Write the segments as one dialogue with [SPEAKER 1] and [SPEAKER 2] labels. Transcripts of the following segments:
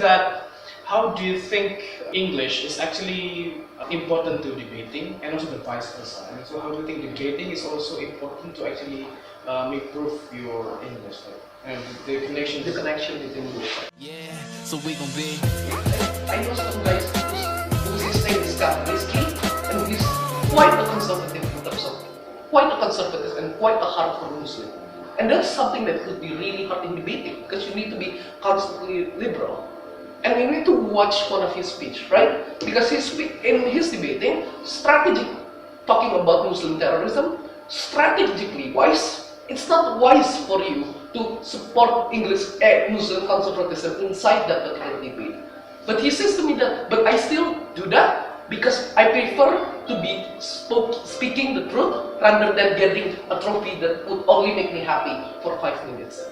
[SPEAKER 1] that how do you think English is actually important to debating and also the vice versa? And so how do you think debating is also important to actually improve your English, and the connection between English?
[SPEAKER 2] Yeah, so we gon' be.
[SPEAKER 3] I know some guys whose name is Risky and who is quite a conservative in terms of quite a conservative and quite a hardcore Muslim. And that's something that could be really hard in debating because you need to be constantly liberal. And we need to watch one of his speech, right? Because in his debating, talking about Muslim terrorism, strategically wise, it's not wise for you to support Muslim conservatism inside that particular debate. But he says to me that, but I still do that because I prefer to be speaking the truth rather than getting a trophy that would only make me happy for 5 minutes.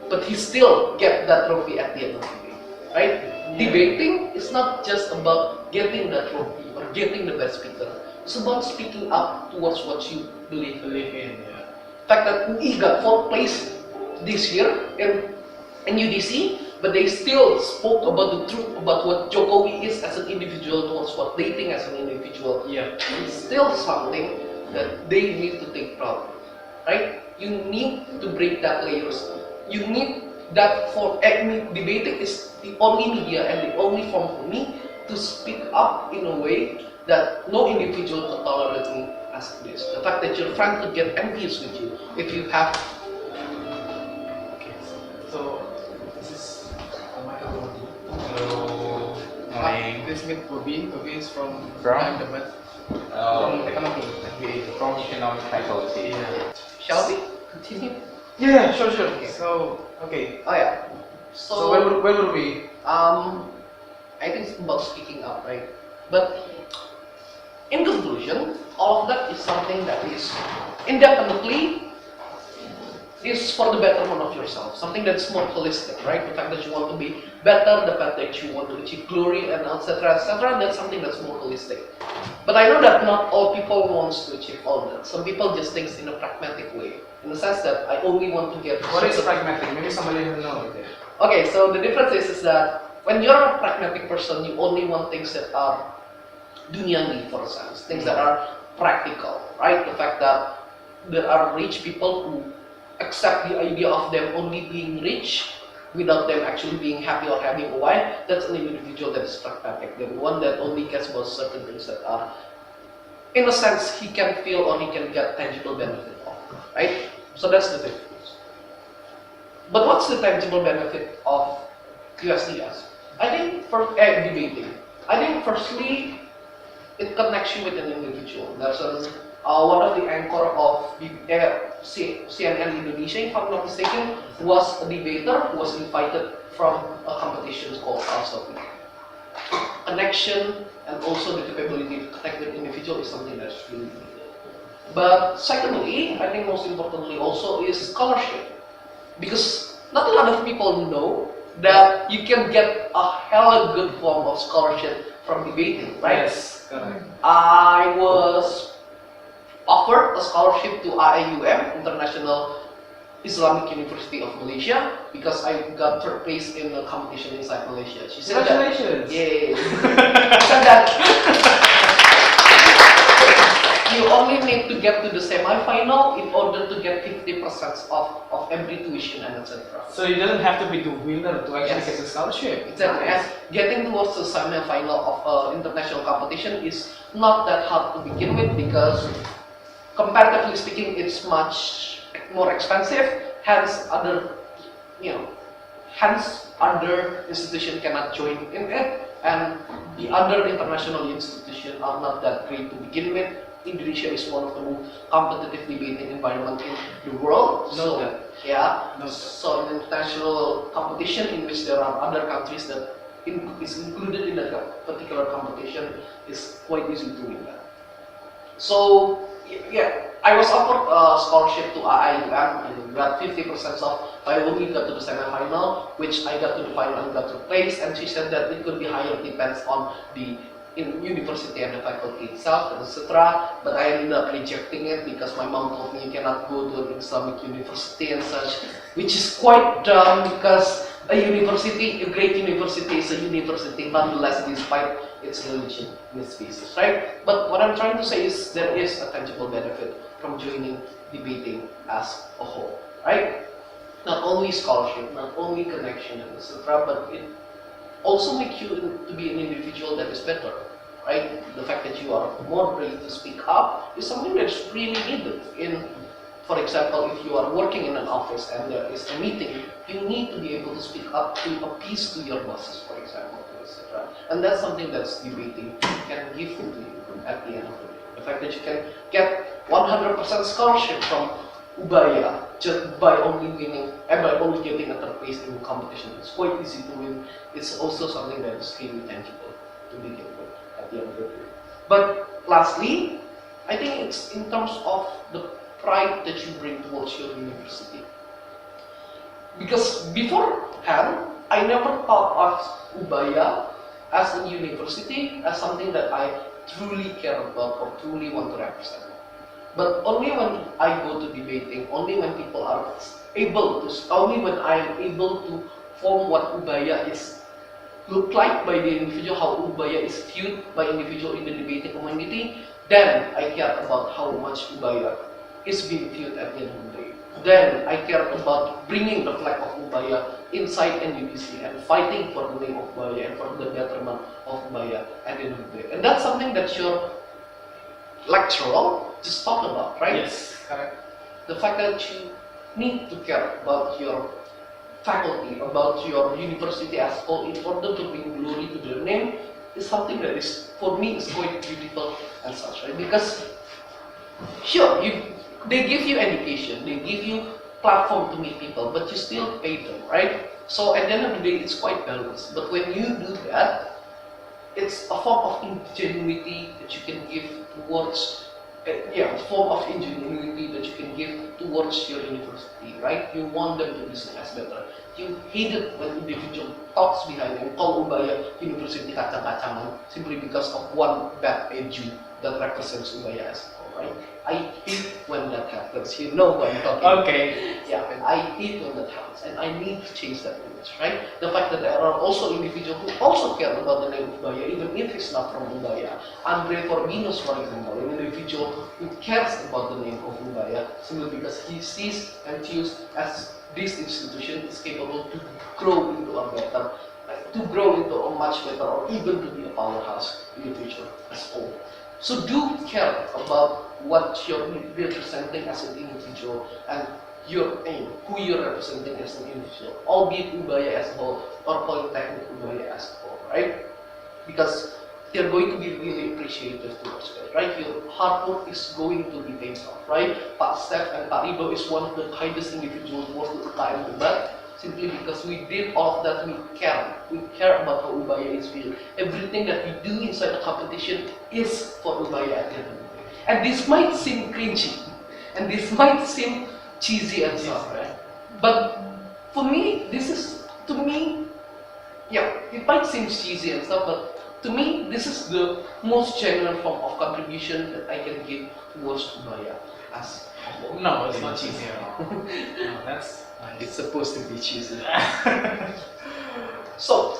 [SPEAKER 3] But he still get that trophy at the end of the day, right? Yeah. Debating is not just about getting that trophy or getting the best speaker. It's about speaking up towards what you believe in. Yeah. The fact that he got 4th place this year in UDC, but they still spoke about the truth about what Jokowi is as an individual towards what they think as an individual.
[SPEAKER 1] Yeah.
[SPEAKER 3] It's still something that they need to take proud of, right? You need to break that layers. You need that for debating is the only media and the only form for me to speak up in a way that no individual could tolerate me as this. The fact that your friend could get envious with you if you have.
[SPEAKER 1] Okay, so this is Michael.
[SPEAKER 4] Hello, morning.
[SPEAKER 1] This is Bobby. Bobby is from
[SPEAKER 4] From?
[SPEAKER 1] Debat.
[SPEAKER 4] From
[SPEAKER 1] Economy.
[SPEAKER 4] From economic faculty.
[SPEAKER 1] Yeah.
[SPEAKER 3] Shall we continue?
[SPEAKER 1] Yeah, sure.
[SPEAKER 3] Okay.
[SPEAKER 1] So, okay.
[SPEAKER 3] Oh yeah.
[SPEAKER 1] So where were we?
[SPEAKER 3] I think it's about speaking up, right? But in conclusion, all of that is something that is indefinitely is for the betterment of yourself. Something that's more holistic, right? The fact that you want to be better, the fact that you want to achieve glory, and etc., etc. That's something that's more holistic. But I know that not all people wants to achieve all that. Some people just think in a pragmatic way, in the sense that I only want to get.
[SPEAKER 1] What is pragmatic? Maybe somebody will know it.
[SPEAKER 3] Okay, so the difference is that when you're a pragmatic person, you only want things that are duniawi, for a sense, things that are practical, right? The fact that there are rich people who accept the idea of them only being rich without them actually being happy or having a wife, that's an individual that is pragmatic. The one that only cares about certain things that are, in a sense, he can feel or he can get tangible benefit of, right? So that's the difference. But what's the tangible benefit of USDS? I think for debating, I think firstly, it connects you with an individual. There's one of the anchor of CNN Indonesia, if I'm not mistaken, was a debater who was invited from a competition called Alsofi. Connection and also the capability to connect with individual is something that's really needed. But secondly, I think most importantly also is scholarship. Because not a lot of people know that you can get a hella good form of scholarship from debating, right?
[SPEAKER 1] Yes, correct.
[SPEAKER 3] I was offered a scholarship to IIUM, International Islamic University of Malaysia, because I got 3rd place in a competition inside Malaysia. She said
[SPEAKER 1] Congratulations!
[SPEAKER 3] That, yeah. She said that you only need to get to the semi-final in order to get 50% of every tuition and etc.
[SPEAKER 1] So you doesn't have to be the winner to actually
[SPEAKER 3] Yes.
[SPEAKER 1] get the scholarship.
[SPEAKER 3] Exactly. And getting towards the semi-final of international competition is not that hard to begin with because comparatively speaking, it's much more expensive. Hence, other institution cannot join in it, and the other international institutions are not that great to begin with. Indonesia is one of the most competitive debating environment in the world.
[SPEAKER 1] No,
[SPEAKER 3] So, yeah.
[SPEAKER 1] No.
[SPEAKER 3] So an international competition in which there are other countries that is included in that particular competition is quite easy to win that. So yeah, I was offered a scholarship to IIUM and got 50% off. I only got to the semi-final, which I got to the final and got to place. And she said that it could be higher, depends on the university and the faculty itself, etc. But I ended up rejecting it because my mom told me you cannot go to an Islamic university and such, which is quite dumb because a university, a great university is a university nonetheless despite its religion in its basis, right? But what I'm trying to say is there is a tangible benefit from joining debating as a whole, right? Not only scholarship, not only connection, etc., but it also makes you to be an individual that is better, right? The fact that you are more ready to speak up is something that's really needed in, for example, if you are working in an office and there is a meeting, you need to be able to speak up to appease to your bosses, for example, etc. And that's something that's debating can give to you at the end of the day. The fact that you can get 100% scholarship from Ubaya just by only winning and by only getting a third place in the competition. It's quite easy to win. It's also something that is really tangible to begin with at the end of the day. But lastly, I think it's in terms of the pride that you bring towards your university. Because beforehand, I never thought of Ubaya as a university as something that I truly care about or truly want to represent. But only when I go to debating, only when people are able to, only when I am able to form what Ubaya is look like by the individual, how Ubaya is viewed by individual in the debating community, then I care about how much Ubaya is being viewed at the end of the day. Then I care about bringing the flag of Ubaya inside NUDC and fighting for the name of Ubaya and for the betterment of Ubaya at the end of the day. And that's something that your lecturer just talked about, right?
[SPEAKER 1] Yes, correct.
[SPEAKER 3] The fact that you need to care about your faculty, about your university as a whole in order to bring glory to their name is something that is, for me, is quite beautiful and such, right? Because, sure, they give you education, they give you platform to meet people, but you still pay them, right? So at the end of the day, it's quite balanced. But when you do that, it's a form of ingenuity that you can give towards, a form of ingenuity that you can give towards your university, right? You want them to be seen as better. You hate it when individual talks behind and call Ubaya University kacang-kacangan simply because of one bad edu that represents Ubaya as a whole, right? I hate when that happens. You know what I'm talking about.
[SPEAKER 1] Okay.
[SPEAKER 3] Yeah, I hate when that happens, and I need to change that image, right? The fact that there are also individuals who also care about the name of Ubaya, even if it's not from Ubaya. Andre Forbinos, for example, an individual who cares about the name of Ubaya simply because he sees and views as this institution is capable to grow into a better, to grow into a much better, or even to be a powerhouse in the future as a whole. So do care about what you're representing as an individual and your aim, who you're representing as an individual, albeit Ubaya as a whole or Polytechnic Ubaya as a whole, right? Because they're going to be really appreciative towards it, right? Your hard work is going to be paid off, right? Pak Steph and Pak Ido is one of the kindest individuals worth the time to that. Simply because we did all of that, we care about how Ubaya is viewed. Everything that we do inside the competition is for Ubaya at the end of the day. And this might seem cringy, and this might seem cheesy and stuff, right? But for me, this is, to me, yeah, it might seem cheesy and stuff, but to me, this is the most genuine form of contribution that I can give towards Ubaya as a whole.
[SPEAKER 1] No, it's not cheesy at all. No, that's
[SPEAKER 3] It's supposed to be cheesy. So,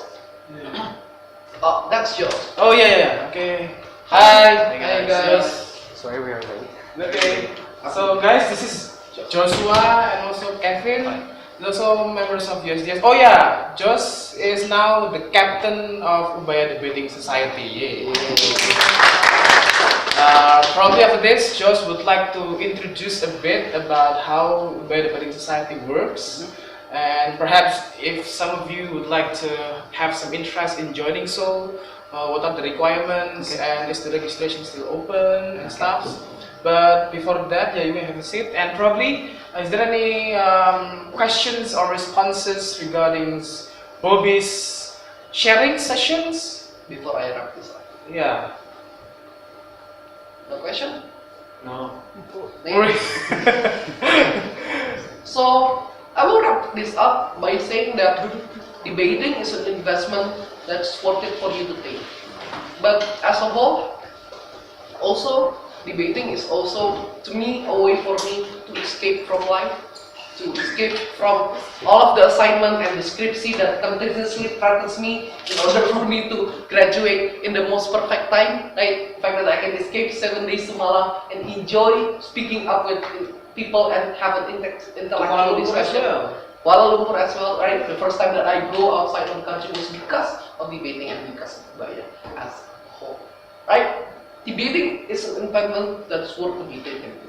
[SPEAKER 3] that's yours.
[SPEAKER 1] Oh yeah. Okay. Hi.
[SPEAKER 3] Hi guys.
[SPEAKER 4] Sorry, we are late.
[SPEAKER 1] Okay. So guys, this is Joshua and also Kevin. And also members of USDS. Oh yeah, Josh is now the captain of Ubaya Debating Society. Yay. Probably after this, Josh would like to introduce a bit about how Ubaya Debating Society works. And perhaps if some of you would like to have some interest in joining so, what are the requirements and is the registration still open and stuff. But before that, yeah, you may have a seat. And probably, is there any questions or responses regarding Bobby's sharing sessions?
[SPEAKER 3] Before I wrap this up.
[SPEAKER 1] Yeah.
[SPEAKER 3] No question?
[SPEAKER 1] No.
[SPEAKER 3] Thank you. So, I will wrap this up by saying that debating is an investment that's worth it for you to take. But as a whole, also, debating is also, to me, a way for me to escape from life, to escape from all of the assignment and the scriptsy that continuously threatens me in order for me to graduate in the most perfect time, right? The fact that I can escape 7 days to Malang and enjoy speaking up with people and have an intellectual discussion. Kuala Lumpur as well, right? The first time that I go outside of the country was because of debating and because of Kebaya as a whole, right? Debating is an environment that's worth to be taken to.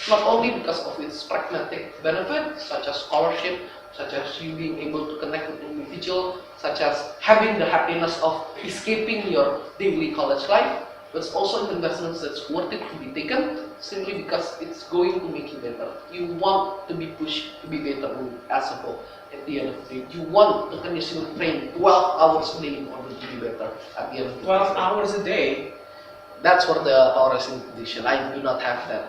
[SPEAKER 3] Not only because of its pragmatic benefits, such as scholarship, such as you being able to connect with an individual, such as having the happiness of escaping your daily college life, but it's also an investment that's worth it to be taken simply because it's going to make you better. You want to be pushed to be better as a whole at the end of the day. You want to continuously train 12 hours a day in order to be better at the end of the day.
[SPEAKER 1] 12 hours a day?
[SPEAKER 3] That's for the Taurus condition. I do not have that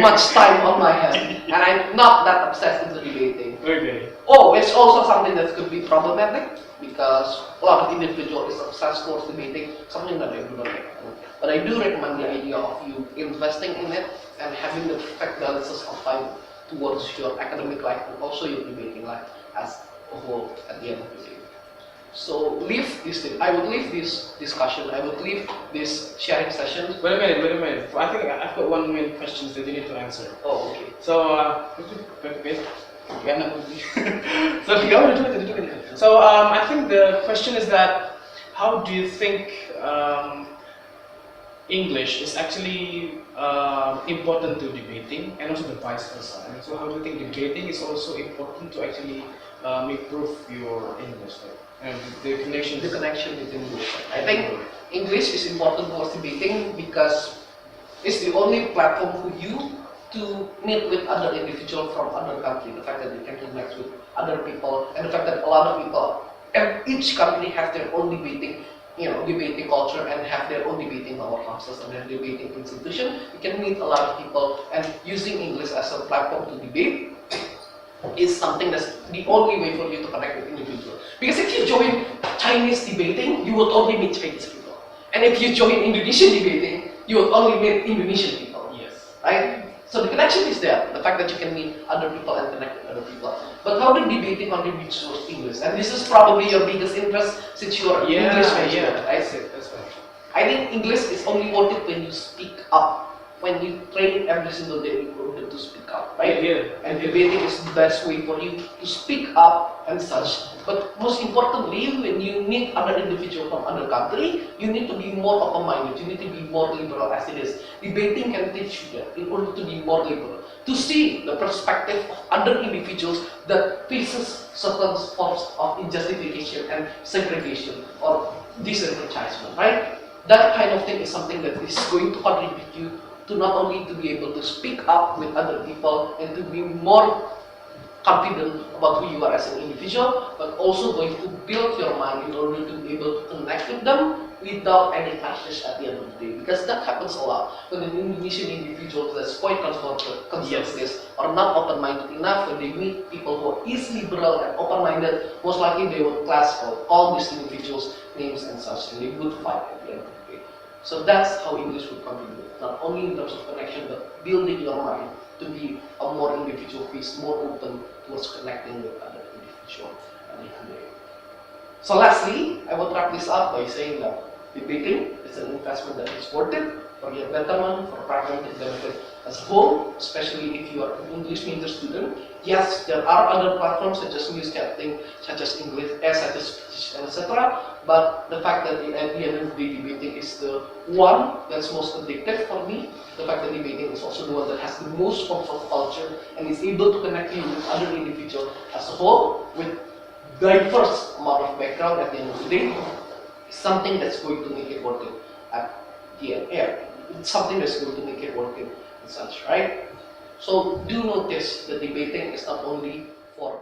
[SPEAKER 3] much time on my hand, and I'm not that obsessed with debating.
[SPEAKER 1] Okay.
[SPEAKER 3] Oh, it's also something that could be problematic because a lot of individuals is obsessed towards debating, something that I do not recommend. But I do recommend the idea of you investing in it and having the perfect balances of time towards your academic life and also your debating life as a whole at the end of the day. So I would leave this discussion, I would leave this sharing session.
[SPEAKER 1] Wait a minute. I think I've got one main question that you need to answer.
[SPEAKER 3] Oh, okay.
[SPEAKER 1] So, so I think the question is that how do you think English is actually important to debating and also the vice versa? And so how do you think debating is also important to actually improve your English? And the connection
[SPEAKER 3] With English. I think English is important for debating because it's the only platform for you to meet with other individuals from other countries. The fact that you can connect with other people, and the fact that a lot of people, and each country has their own debating culture and have their own debating powerhouses and their debating institution. You can meet a lot of people, and using English as a platform to debate is something that's the only way for you to connect with individuals. Because if you join Chinese debating, you will only meet Chinese people. And if you join Indonesian debating, you will only meet Indonesian people.
[SPEAKER 1] Yes.
[SPEAKER 3] Right? So the connection is there, the fact that you can meet other people and connect with other people. But how did debating contribute to English? And this is probably your biggest interest since you are English major.
[SPEAKER 1] That's it. That's right.
[SPEAKER 3] I think English is only worth it when you speak up, when you train every single day in order to speak up, right?
[SPEAKER 1] Yeah.
[SPEAKER 3] And debating is the best way for you to speak up and such. But most importantly, when you meet other individuals from other country, you need to be more open-minded. You need to be more liberal as it is. Debating can teach you that in order to be more liberal, to see the perspective of other individuals that faces certain forms of injustification and segregation or disenfranchisement, right? That kind of thing is something that is going to contribute you to not only to be able to speak up with other people and to be more confident about who you are as an individual, but also going to build your mind in order to be able to connect with them without any clashes at the end of the day. Because that happens a lot when an Indonesian individual that's quite conservative or not open-minded enough, when they meet people who are easily liberal and open-minded, most likely they would call these individuals names and such, and they would fight at the end of the day. So that's how English would contribute, not only in terms of connection, but building your mind to be a more individual who is more open towards connecting with other individuals. So lastly, I will wrap this up by saying that debating is an investment that is worth it for your betterment, for pragmatic benefit as a whole, especially if you are an English major student. Yes, there are other platforms such as newscasting, such as English, such as speech, etc. But the fact that at the end of the day, debating is the one that's most addictive for me. The fact that debating is also the one that has the most forms of culture and is able to connect you with other individuals as a whole with diverse amount of background at the end of the day is something that's going to make it worth it at the end. Yeah, it's something that's going to make it worth it and such, right? So do notice that debating is not only for